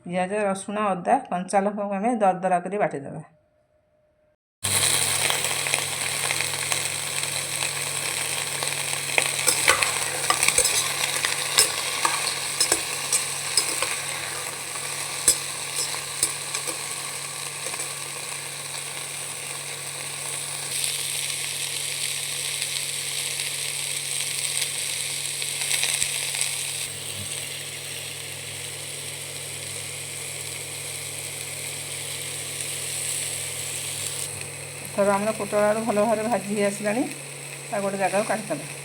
पियाज रसुण अदा कंचा लଙ୍କା को आम दरदरा कर बाटिदेवा। थोड़ा आम पोटल आलू भल भाव भाजी आसला गोटे जगह काटिदेवा।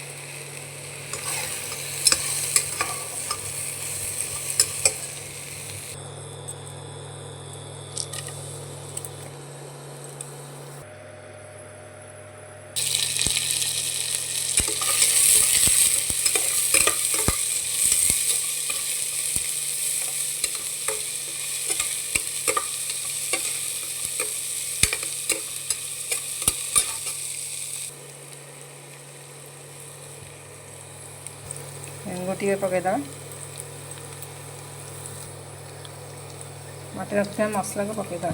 गोटे पकईदेवा। बाटी रखा मसला को पकईदेवा।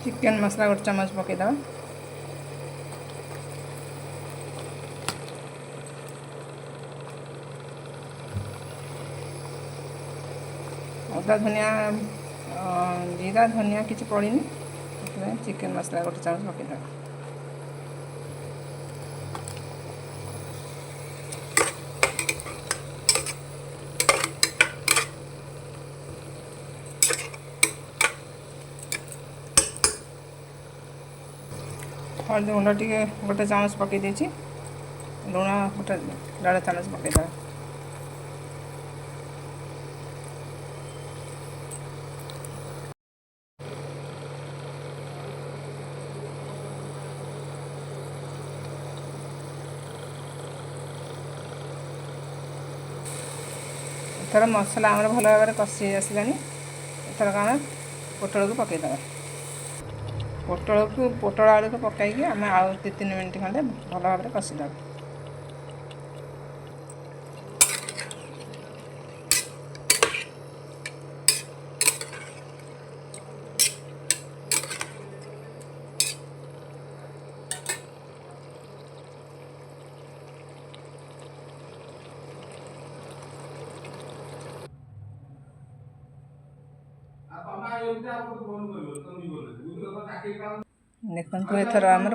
चिकन मसला गोटे चम्मच पकईदेवा। अदा धनिया जीरा धनिया किसी पड़नी चिकन मसला गोटे चामच पकईदेवा। हल्दी गुंड टी गोटे चामच पकई देछि। लुण गोटे 1.5 चामच पकईदेवा। एथर मसला आम भल भाव कषि आसला। एथर आम पोटल को पकईदेवा। पोटल आलू को पकईकि आम आउ 2-3 मिनट खंडे भल भाव कषिदेवा। देखु एथर आमर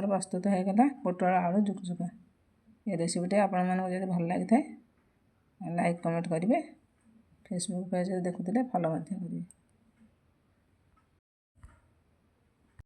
प्रस्तुत होगला पोटल आलू जुकजुका। ये रेसिपीटी आपण मानक भल लगी था लाइक कमेंट करेंगे। फेसबुक पेज देखुते फॉलो करेंगे।